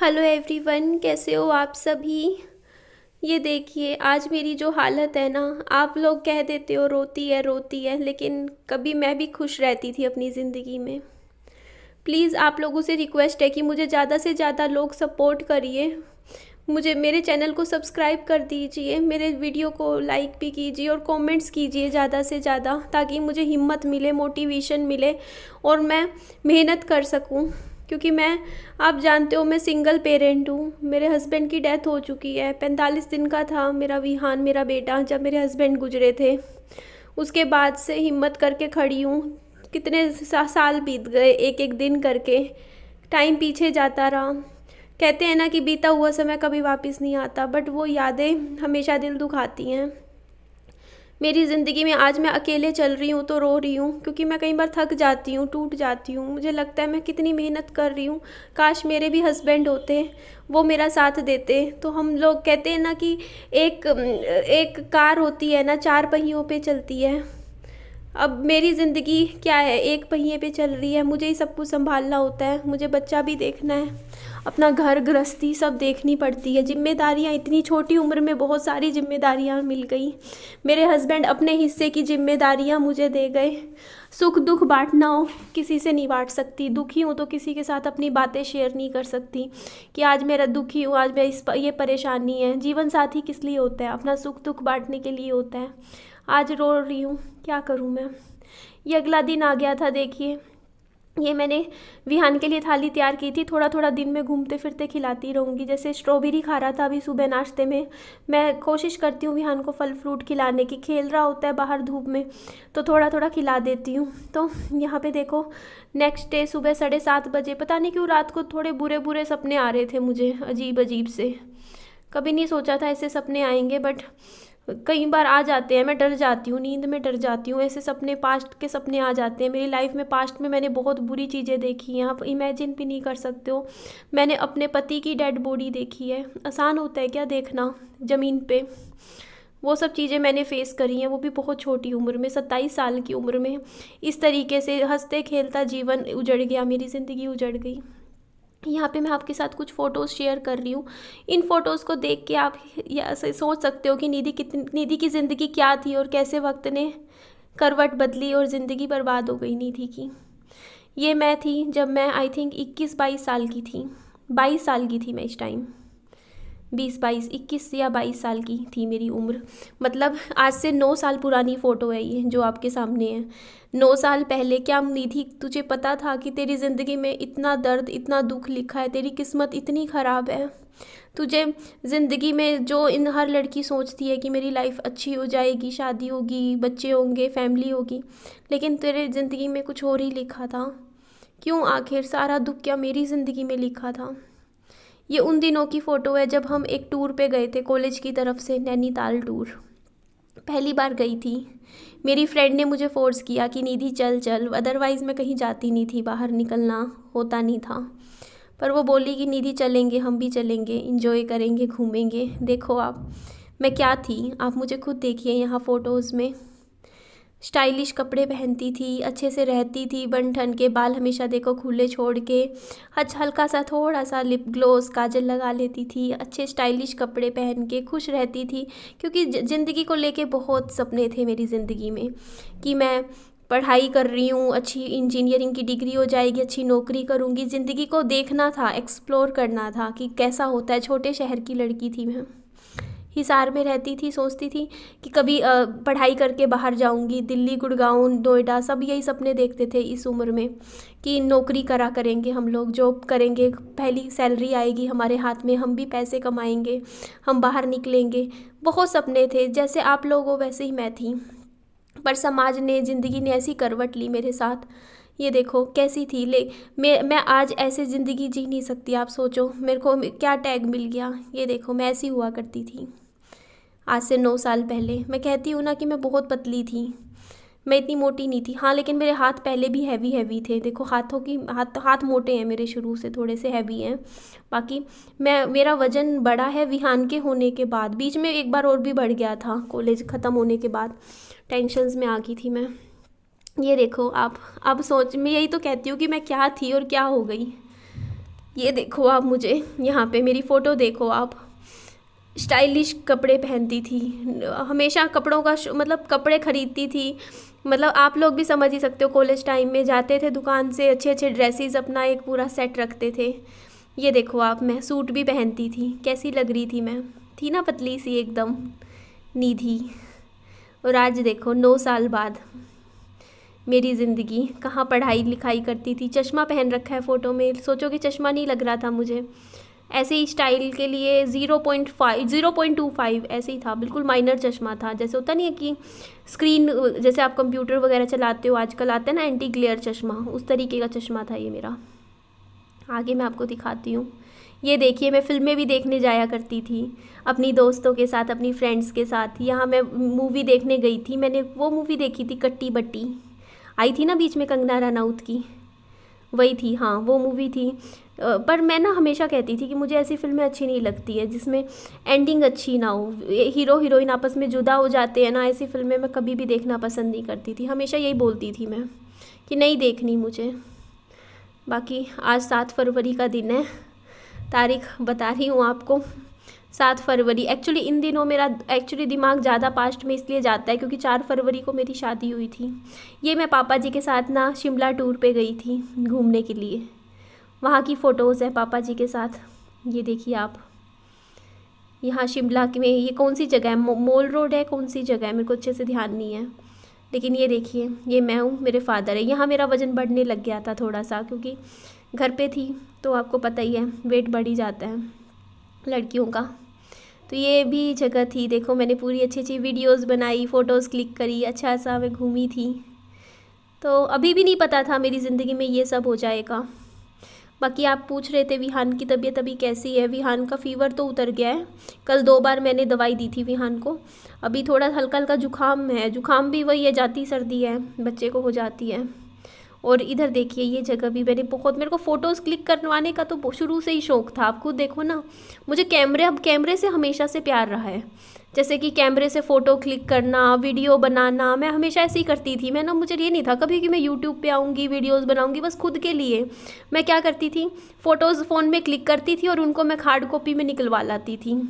Hello everyone, कैसे हो आप सभी। ये देखिए आज मेरी जो हालत है ना, आप लोग कह देते हो रोती है, लेकिन कभी मैं भी खुश रहती थी अपनी ज़िंदगी में। प्लीज़ आप लोगों से रिक्वेस्ट है कि मुझे ज़्यादा से ज़्यादा लोग सपोर्ट करिए। मुझे मेरे चैनल को सब्सक्राइब कर दीजिए, मेरे वीडियो को लाइक भी कीजिए और कमेंट्स कीजिए ज़्यादा से ज़्यादा, ताकि मुझे हिम्मत मिले, मोटिवेशन मिले और मैं मेहनत कर सकूं। क्योंकि आप जानते हो मैं सिंगल पेरेंट हूँ। मेरे हस्बैंड की डेथ हो चुकी है। 45 दिन का था मेरा विहान, मेरा बेटा, जब मेरे हस्बैंड गुजरे थे। उसके बाद से हिम्मत करके खड़ी हूँ। कितने साल बीत गए, एक एक दिन करके टाइम पीछे जाता रहा। कहते हैं ना कि बीता हुआ समय कभी वापस नहीं आता, बट वो यादें हमेशा दिल दुखाती हैं। मेरी ज़िंदगी में आज मैं अकेले चल रही हूँ तो रो रही हूँ, क्योंकि मैं कई बार थक जाती हूँ, टूट जाती हूँ। मुझे लगता है मैं कितनी मेहनत कर रही हूँ। काश मेरे भी हस्बैंड होते, वो मेरा साथ देते। तो हम लोग कहते हैं ना कि एक एक कार होती है ना, 4 पहियों पे चलती है। अब मेरी ज़िंदगी क्या है, एक पहिए पे चल रही है। मुझे ही सब कुछ संभालना होता है, मुझे बच्चा भी देखना है, अपना घर गृहस्थी सब देखनी पड़ती है। जिम्मेदारियाँ, इतनी छोटी उम्र में बहुत सारी जिम्मेदारियाँ मिल गई। मेरे हस्बैंड अपने हिस्से की जिम्मेदारियाँ मुझे दे गए। सुख दुख बांटना हो, किसी से नहीं बांट सकती। दुखी हूँ तो किसी के साथ अपनी बातें शेयर नहीं कर सकती कि आज मेरा दुखी हूँ, आज मैं ये परेशानी है। जीवन साथी किस लिए होता है? अपना सुख दुख बांटने के लिए होता है। आज रो रही हूँ, क्या करूँ मैं। ये अगला दिन आ गया था। देखिए ये मैंने विहान के लिए थाली तैयार की थी। थोड़ा थोड़ा दिन में घूमते फिरते खिलाती रहूँगी। जैसे स्ट्रॉबेरी खा रहा था अभी सुबह नाश्ते में। मैं कोशिश करती हूँ विहान को फल फ्रूट खिलाने की। खेल रहा होता है बाहर धूप में तो थोड़ा थोड़ा खिला देती हूँ। तो यहाँ पे देखो, नेक्स्ट डे सुबह 7:30 बजे, पता नहीं क्यों रात को थोड़े बुरे बुरे सपने आ रहे थे मुझे, अजीब अजीब से। कभी नहीं सोचा था ऐसे सपने आएंगे, बट कई बार आ जाते हैं। मैं डर जाती हूँ, नींद में डर जाती हूँ। ऐसे सपने, पास्ट के सपने आ जाते हैं मेरी लाइफ में। पास्ट में मैंने बहुत बुरी चीज़ें देखी हैं, आप इमेजिन भी नहीं कर सकते हो। मैंने अपने पति की डेड बॉडी देखी है। आसान होता है क्या देखना ज़मीन पे? वो सब चीज़ें मैंने फ़ेस करी हैं, वो भी बहुत छोटी उम्र में, 27 साल की उम्र में। इस तरीके से हंसते खेलता जीवन उजड़ गया, मेरी ज़िंदगी उजड़ गई। यहाँ पे मैं आपके साथ कुछ फ़ोटोज़ शेयर कर रही हूँ। इन फ़ोटोज़ को देख के आप ऐसे सोच सकते हो कि निधि की ज़िंदगी क्या थी और कैसे वक्त ने करवट बदली और ज़िंदगी बर्बाद हो गई निधि की। ये मैं थी जब मैं आई थिंक 21-22 साल की थी। 22 साल की थी मैं इस टाइम। 20-22, 21 या 22 साल की थी मेरी उम्र। मतलब आज से 9 साल पुरानी फ़ोटो है ये जो आपके सामने है। 9 साल पहले क्या निधि, तुझे पता था कि तेरी ज़िंदगी में इतना दर्द, इतना दुख लिखा है? तेरी किस्मत इतनी ख़राब है। तुझे ज़िंदगी में जो इन हर लड़की सोचती है कि मेरी लाइफ अच्छी हो जाएगी, शादी होगी, बच्चे होंगे, फैमिली होगी, लेकिन तेरे ज़िंदगी में कुछ और ही लिखा था। क्यों आखिर सारा दुख क्या मेरी ज़िंदगी में लिखा था? ये उन दिनों की फ़ोटो है जब हम एक टूर पे गए थे कॉलेज की तरफ से, नैनीताल टूर। पहली बार गई थी। मेरी फ्रेंड ने मुझे फ़ोर्स किया कि निधि चल चल, अदरवाइज़ मैं कहीं जाती नहीं थी, बाहर निकलना होता नहीं था। पर वो बोली कि निधि चलेंगे, हम भी चलेंगे, इंजॉय करेंगे, घूमेंगे। देखो आप, मैं क्या थी, आप मुझे खुद देखिए यहाँ फ़ोटोज़ में। स्टाइलिश कपड़े पहनती थी, अच्छे से रहती थी, बन ठन के, बाल हमेशा देखो खुले छोड़ के, हल्का सा थोड़ा सा लिप ग्लोस, काजल लगा लेती थी, अच्छे स्टाइलिश कपड़े पहन के खुश रहती थी। क्योंकि ज़िंदगी को लेके बहुत सपने थे मेरी ज़िंदगी में कि मैं पढ़ाई कर रही हूँ, अच्छी इंजीनियरिंग की डिग्री हो जाएगी, अच्छी नौकरी करूँगी। ज़िंदगी को देखना था, एक्सप्लोर करना था कि कैसा होता है। छोटे शहर की लड़की थी मैं, हिसार में रहती थी। सोचती थी कि कभी पढ़ाई करके बाहर जाऊंगी, दिल्ली, गुड़गांव, नोएडा, सब यही सपने देखते थे इस उम्र में कि नौकरी करा करेंगे हम लोग, जॉब करेंगे, पहली सैलरी आएगी हमारे हाथ में, हम भी पैसे कमाएंगे, हम बाहर निकलेंगे। बहुत सपने थे, जैसे आप लोग हो वैसे ही मैं थी। पर समाज ने, ज़िंदगी ने ऐसी करवट ली मेरे साथ। ये देखो कैसी थी। मैं आज ऐसे ज़िंदगी जी नहीं सकती। आप सोचो मेरे को क्या टैग मिल गया। ये देखो मैं ऐसी हुआ करती थी आज से 9 साल पहले। मैं कहती हूँ ना कि मैं बहुत पतली थी, मैं इतनी मोटी नहीं थी। हाँ, लेकिन मेरे हाथ पहले भी हैवी थे। देखो हाथ मोटे हैं मेरे, शुरू से थोड़े से हैवी हैं। बाकी मेरा वज़न बढ़ा है विहान के होने के बाद। बीच में एक बार और भी बढ़ गया था कॉलेज ख़त्म होने के बाद, टेंशन्स में आ गई थी मैं। ये देखो आप, अब सोच, मैं यही तो कहती हूँ कि मैं क्या थी और क्या हो गई। ये देखो आप, मुझे यहाँ पे मेरी फ़ोटो देखो आप। स्टाइलिश कपड़े पहनती थी, हमेशा कपड़ों का मतलब कपड़े खरीदती थी। मतलब आप लोग भी समझ ही सकते हो, कॉलेज टाइम में जाते थे दुकान से, अच्छे अच्छे ड्रेसेस अपना एक पूरा सेट रखते थे। ये देखो आप, मैं सूट भी पहनती थी, कैसी लग रही थी मैं, थी ना पतली सी एकदम, निधि। और आज देखो 9 साल बाद मेरी ज़िंदगी, कहाँ पढ़ाई लिखाई करती थी, चश्मा पहन रखा है फ़ोटो में, सोचो कि चश्मा नहीं लग रहा था मुझे। ऐसे ही स्टाइल के लिए 0.25 ऐसे ही था, बिल्कुल माइनर चश्मा था। जैसे होता नहीं है कि स्क्रीन, जैसे आप कंप्यूटर वगैरह चलाते हो आजकल आता है ना एंटी ग्लेयर चश्मा, उस तरीके का चश्मा था ये मेरा। आगे मैं आपको दिखाती हूँ। ये देखिए, मैं फ़िल्में भी देखने जाया करती थी अपनी दोस्तों के साथ, अपनी फ्रेंड्स के साथ। यहाँ मैं मूवी देखने गई थी, मैंने वो मूवी देखी थी कट्टी बट्टी, आई थी ना बीच में कंगना रनौत की, वही थी। हाँ वो मूवी थी। पर मैं ना हमेशा कहती थी कि मुझे ऐसी फ़िल्में अच्छी नहीं लगती है जिसमें एंडिंग अच्छी ना हो, हीरो हीरोइन आपस में जुदा हो जाते हैं ना, ऐसी फ़िल्में मैं कभी भी देखना पसंद नहीं करती थी। हमेशा यही बोलती थी मैं कि नहीं देखनी मुझे। बाकी आज 7 फरवरी का दिन है, तारीख बता रही हूँ आपको, 7 फरवरी। एक्चुअली इन दिनों मेरा एक्चुअली दिमाग ज़्यादा पास्ट में इसलिए जाता है क्योंकि 4 फरवरी को मेरी शादी हुई थी। ये मैं पापा जी के साथ ना शिमला टूर पे गई थी घूमने के लिए, वहाँ की फ़ोटोज़ है पापा जी के साथ। ये देखिए आप, यहाँ शिमला में ये कौन सी जगह है, मॉल रोड है, कौन सी जगह है मेरे को अच्छे से ध्यान नहीं है, लेकिन ये देखिए ये मैं हूँ, मेरे फादर है। यहाँ मेरा वज़न बढ़ने लग गया था थोड़ा सा, क्योंकि घर पे थी तो आपको पता ही है वेट बढ़ ही जाता है लड़कियों का। तो ये भी जगह थी, देखो मैंने पूरी अच्छी अच्छी वीडियोस बनाई, फ़ोटोज़ क्लिक करी, अच्छा सा मैं घूमी थी। तो अभी भी नहीं पता था मेरी ज़िंदगी में ये सब हो जाएगा। बाकी आप पूछ रहे थे विहान की तबीयत अभी कैसी है। विहान का फ़ीवर तो उतर गया है, कल 2 बार मैंने दवाई दी थी विहान को। अभी थोड़ा हल्का हल्का जुकाम है, जुकाम भी वही है, जाती सर्दी है, बच्चे को हो जाती है। और इधर देखिए ये जगह भी मैंने बहुत, मेरे को फ़ोटोज़ क्लिक करवाने का तो शुरू से ही शौक़ था, आप खुद देखो ना। मुझे कैमरे से हमेशा से प्यार रहा है, जैसे कि कैमरे से फ़ोटो क्लिक करना, वीडियो बनाना, मैं हमेशा ऐसे ही करती थी। मैं ना, मुझे ये नहीं था कभी कि मैं यूट्यूब पे आऊँगी वीडियोज़ बनाऊँगी, बस खुद के लिए। मैं क्या करती थी, फ़ोटोज़ फ़ोन में क्लिक करती थी और उनको मैं हार्ड कॉपी में निकलवा लाती थी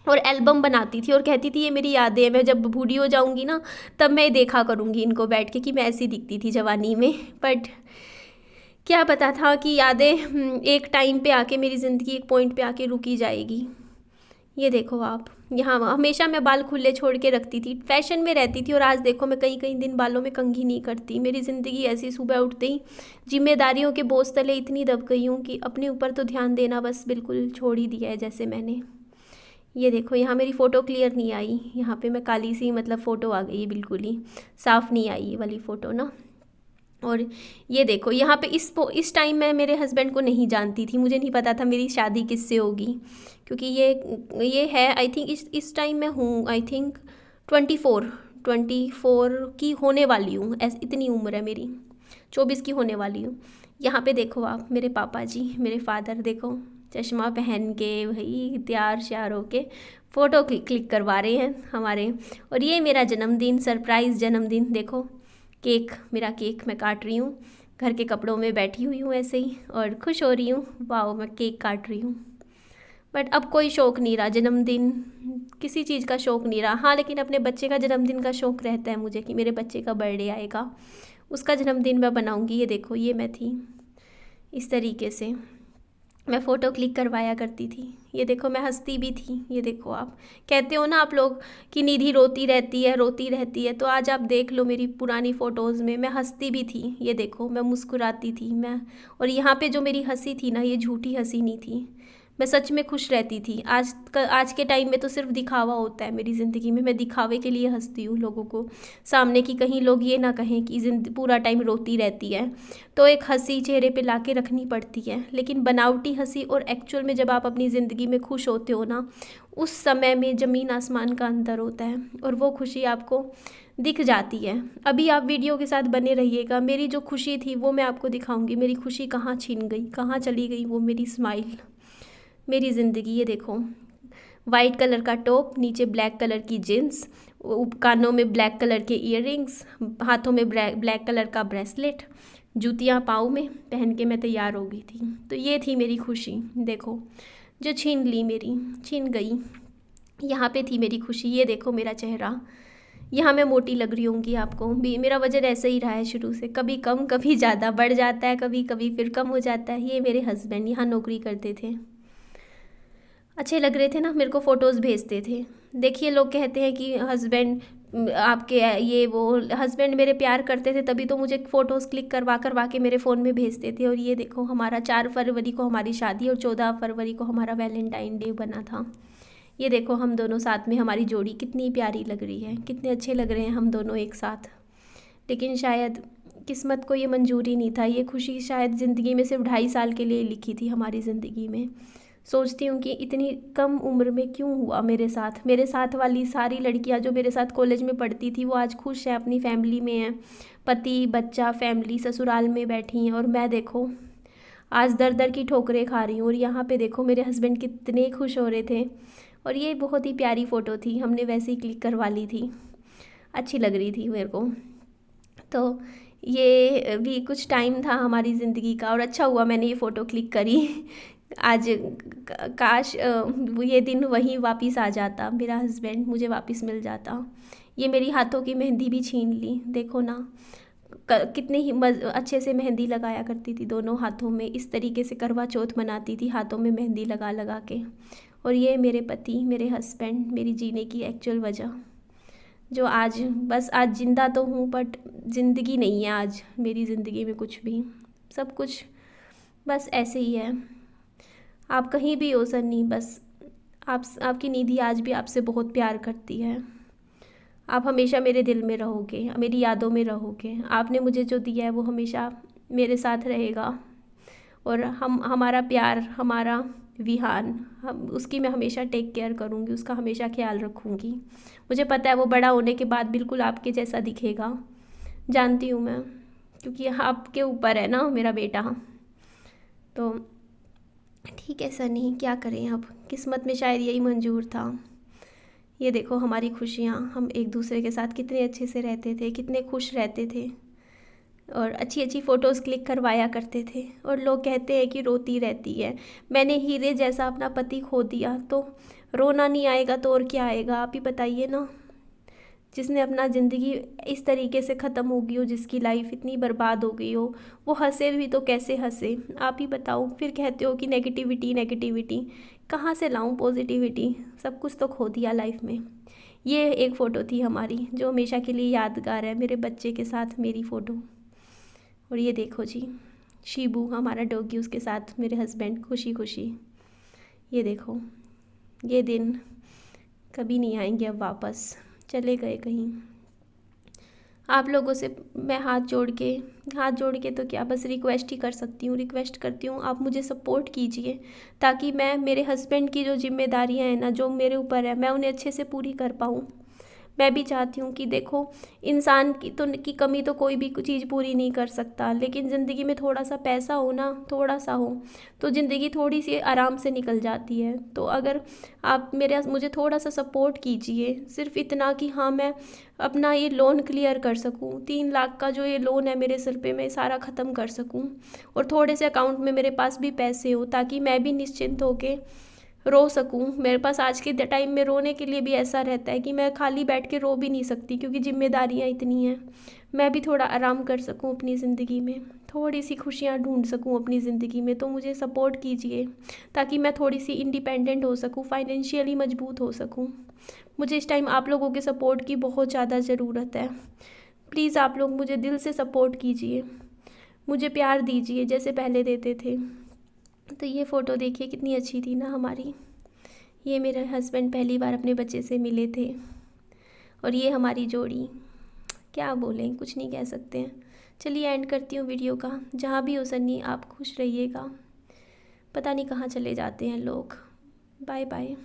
और एल्बम बनाती थी और कहती थी ये मेरी यादें हैं, मैं जब बूढ़ी हो जाऊंगी ना तब मैं देखा करूंगी इनको बैठ के कि मैं ऐसी दिखती थी जवानी में। बट क्या पता था कि यादें एक टाइम पे आके, मेरी ज़िंदगी एक पॉइंट पे आके रुकी जाएगी। ये देखो आप, यहाँ हमेशा मैं बाल खुले छोड़ के रखती थी, फैशन में रहती थी, और आज देखो मैं कई कई दिन बालों में कंघी नहीं करती। मेरी ज़िंदगी ऐसी, सुबह उठते ही जिम्मेदारियों के बोझ तले इतनी दब गई हूँ कि अपने ऊपर तो ध्यान देना बस बिल्कुल छोड़ ही दिया है जैसे मैंने। ये देखो यहाँ मेरी फ़ोटो क्लियर नहीं आई, यहाँ पे मैं काली सी मतलब फ़ोटो आ गई है, बिल्कुल ही साफ़ नहीं आई ये वाली फ़ोटो ना। और ये देखो यहाँ पे इस टाइम मैं मेरे हस्बैंड को नहीं जानती थी, मुझे नहीं पता था मेरी शादी किससे होगी, क्योंकि ये है आई थिंक इस टाइम मैं हूँ आई थिंक 24 की होने वाली हूँ, इतनी उम्र है मेरी, 24 की होने वाली हूँ। यहाँ पे देखो आप, मेरे पापा जी, मेरे फादर देखो चश्मा पहन के भाई तैयार श्यार होके फ़ोटो क्लिक करवा रहे हैं हमारे। और ये मेरा जन्मदिन, सरप्राइज़ जन्मदिन, देखो केक, मेरा केक मैं काट रही हूँ, घर के कपड़ों में बैठी हुई हूँ ऐसे ही और खुश हो रही हूँ, वाह मैं केक काट रही हूँ। बट अब कोई शौक़ नहीं रहा, जन्मदिन किसी चीज़ का शौक़ नहीं रहा। हाँ लेकिन अपने बच्चे का जन्मदिन का शौक़ रहता है मुझे कि मेरे बच्चे का बर्थडे आएगा, उसका जन्मदिन मैं बनाऊँगी। ये देखो ये मैं थी, इस तरीके से मैं फ़ोटो क्लिक करवाया करती थी। ये देखो मैं हंसती भी थी, ये देखो आप, कहते हो ना आप लोग कि निधि रोती रहती है रोती रहती है, तो आज आप देख लो मेरी पुरानी फ़ोटोज़ में मैं हंसती भी थी। ये देखो मैं मुस्कुराती थी मैं, और यहाँ पे जो मेरी हंसी थी ना, ये झूठी हंसी नहीं थी, मैं सच में खुश रहती थी। आज के टाइम में तो सिर्फ दिखावा होता है मेरी ज़िंदगी में, मैं दिखावे के लिए हंसती हूँ लोगों को सामने, की कहीं लोग ये ना कहें कि पूरा टाइम रोती रहती है। तो एक हंसी चेहरे पे लाके रखनी पड़ती है, लेकिन बनावटी हंसी और एक्चुअल में जब आप अपनी ज़िंदगी में खुश होते हो ना, उस समय में ज़मीन आसमान का अंतर होता है और वो खुशी आपको दिख जाती है। अभी आप वीडियो के साथ बने रहिएगा, मेरी जो खुशी थी वो मैं आपको दिखाऊंगी, मेरी खुशी कहाँ छिन गई, कहाँ चली गई वो मेरी स्माइल, मेरी ज़िंदगी। ये देखो वाइट कलर का टॉप, नीचे ब्लैक कलर की जीन्स, कानों में ब्लैक कलर के ईयररिंग्स, हाथों में ब्लैक कलर का ब्रेसलेट, जूतियाँ पाँव में पहन के मैं तैयार हो गई थी। तो ये थी मेरी खुशी, देखो जो छीन ली मेरी, छीन गई। यहाँ पे थी मेरी खुशी, ये देखो मेरा चेहरा। यहाँ मैं मोटी लग रही होंगी आपको भी, मेरा वजन ऐसे ही रहा है शुरू से, कभी कम कभी ज़्यादा बढ़ जाता है, कभी कभी फिर कम हो जाता है। ये मेरे हस्बैंड यहाँ नौकरी करते थे, अच्छे लग रहे थे ना, मेरे को फ़ोटोज़ भेजते थे। देखिए लोग कहते हैं कि हस्बैंड आपके ये वो, हस्बैंड मेरे प्यार करते थे तभी तो मुझे फ़ोटोज़ क्लिक करवा करवा के मेरे फ़ोन में भेजते थे। और ये देखो हमारा 4 फरवरी को हमारी शादी और 14 फरवरी को हमारा वैलेंटाइन डे बना था। ये देखो हम दोनों साथ में, हमारी जोड़ी कितनी प्यारी लग रही है, कितने अच्छे लग रहे हैं हम दोनों एक साथ। लेकिन शायद किस्मत को ये मंजूर ही नहीं था, ये खुशी शायद ज़िंदगी में सिर्फ 2.5 साल के लिए लिखी थी हमारी ज़िंदगी में। सोचती हूँ कि इतनी कम उम्र में क्यों हुआ मेरे साथ। मेरे साथ वाली सारी लड़कियाँ जो मेरे साथ कॉलेज में पढ़ती थी वो आज खुश हैं, अपनी फैमिली में हैं, पति बच्चा फैमिली ससुराल में बैठी हैं। और मैं देखो आज दर दर की ठोकरें खा रही हूँ। और यहाँ पे देखो मेरे हस्बैंड कितने खुश हो रहे थे। और ये बहुत ही प्यारी फ़ोटो थी, हमने वैसे ही क्लिक करवा ली थी, अच्छी लग रही थी मेरे को। तो ये भी कुछ टाइम था हमारी ज़िंदगी का, और अच्छा हुआ मैंने ये फ़ोटो क्लिक करी। आज काश ये दिन वहीं वापस आ जाता, मेरा हस्बैंड मुझे वापस मिल जाता। ये मेरी हाथों की मेहंदी भी छीन ली, देखो ना कितने ही अच्छे से मेहंदी लगाया करती थी दोनों हाथों में, इस तरीके से करवा चौथ मनाती थी हाथों में मेहंदी लगा लगा के। और ये मेरे पति, मेरे हस्बैंड, मेरी जीने की एक्चुअल वजह, जो आज बस आज ज़िंदा तो हूँ बट ज़िंदगी नहीं है आज मेरी ज़िंदगी में कुछ भी, सब कुछ बस ऐसे ही है। आप कहीं भी हो सन्नी, बस आपकी निधि आज भी आपसे बहुत प्यार करती है। आप हमेशा मेरे दिल में रहोगे, मेरी यादों में रहोगे। आपने मुझे जो दिया है वो हमेशा मेरे साथ रहेगा। और हमारा प्यार, हमारा विहान, हम उसकी मैं हमेशा टेक केयर करूँगी, उसका हमेशा ख्याल रखूँगी। मुझे पता है वो बड़ा होने के बाद बिल्कुल आपके जैसा दिखेगा, जानती हूँ मैं, क्योंकि आपके ऊपर है ना मेरा बेटा। तो ठीक है सनी, क्या करें अब, किस्मत में शायद यही मंजूर था। ये देखो हमारी खुशियाँ, हम एक दूसरे के साथ कितने अच्छे से रहते थे, कितने खुश रहते थे, और अच्छी अच्छी फ़ोटोज़ क्लिक करवाया करते थे। और लोग कहते हैं कि रोती रहती है। मैंने हीरे जैसा अपना पति खो दिया, तो रोना नहीं आएगा तो और क्या आएगा, आप ही बताइए ना। जिसने अपना ज़िंदगी इस तरीके से ख़त्म हो गई हो, जिसकी लाइफ इतनी बर्बाद हो गई हो, वो हंसे भी तो कैसे हंसे, आप ही बताओ। फिर कहते हो कि नेगेटिविटी नेगेटिविटी, कहाँ से लाऊं पॉजिटिविटी, सब कुछ तो खो दिया लाइफ में। ये एक फ़ोटो थी हमारी जो हमेशा के लिए यादगार है, मेरे बच्चे के साथ मेरी फ़ोटो। और ये देखो जी शीबू हमारा डॉगी, उसके साथ मेरे हस्बैंड खुशी खुशी। ये देखो ये दिन कभी नहीं आएंगे अब वापस, चले गए कहीं। आप लोगों से मैं हाथ जोड़ के तो क्या, बस रिक्वेस्ट ही कर सकती हूँ, रिक्वेस्ट करती हूँ आप मुझे सपोर्ट कीजिए, ताकि मैं मेरे हस्बैंड की जो जिम्मेदारियाँ हैं ना, जो मेरे ऊपर है, मैं उन्हें अच्छे से पूरी कर पाऊँ। मैं भी चाहती हूँ कि देखो इंसान की कमी तो कोई भी चीज़ पूरी नहीं कर सकता, लेकिन ज़िंदगी में थोड़ा सा पैसा हो ना, थोड़ा सा हो तो ज़िंदगी थोड़ी सी आराम से निकल जाती है। तो अगर आप मुझे थोड़ा सा सपोर्ट कीजिए, सिर्फ इतना कि हाँ मैं अपना ये लोन क्लियर कर सकूँ, 3 लाख का जो ये लोन है मेरे सिर पे, मैं सारा ख़त्म कर सकूँ। और थोड़े से अकाउंट में मेरे पास भी पैसे हो, ताकि मैं भी निश्चिंत होके रो सकूं। मेरे पास आज के टाइम में रोने के लिए भी ऐसा रहता है कि मैं खाली बैठ के रो भी नहीं सकती, क्योंकि जिम्मेदारियां इतनी हैं। मैं भी थोड़ा आराम कर सकूं अपनी ज़िंदगी में, थोड़ी सी खुशियां ढूंढ सकूं अपनी ज़िंदगी में। तो मुझे सपोर्ट कीजिए, ताकि मैं थोड़ी सी इंडिपेंडेंट हो सकूं, फाइनेंशियली मजबूत हो सकूं। मुझे इस टाइम आप लोगों के सपोर्ट की बहुत ज़्यादा ज़रूरत है। प्लीज़ आप लोग मुझे दिल से सपोर्ट कीजिए, मुझे प्यार दीजिए जैसे पहले देते थे। तो ये फ़ोटो देखिए कितनी अच्छी थी ना हमारी। ये मेरे हस्बैंड पहली बार अपने बच्चे से मिले थे, और ये हमारी जोड़ी, क्या बोलें, कुछ नहीं कह सकते हैं। चलिए एंड करती हूँ वीडियो का। जहाँ भी हो सन्नी आप खुश रहिएगा, पता नहीं कहाँ चले जाते हैं लोग। Bye bye.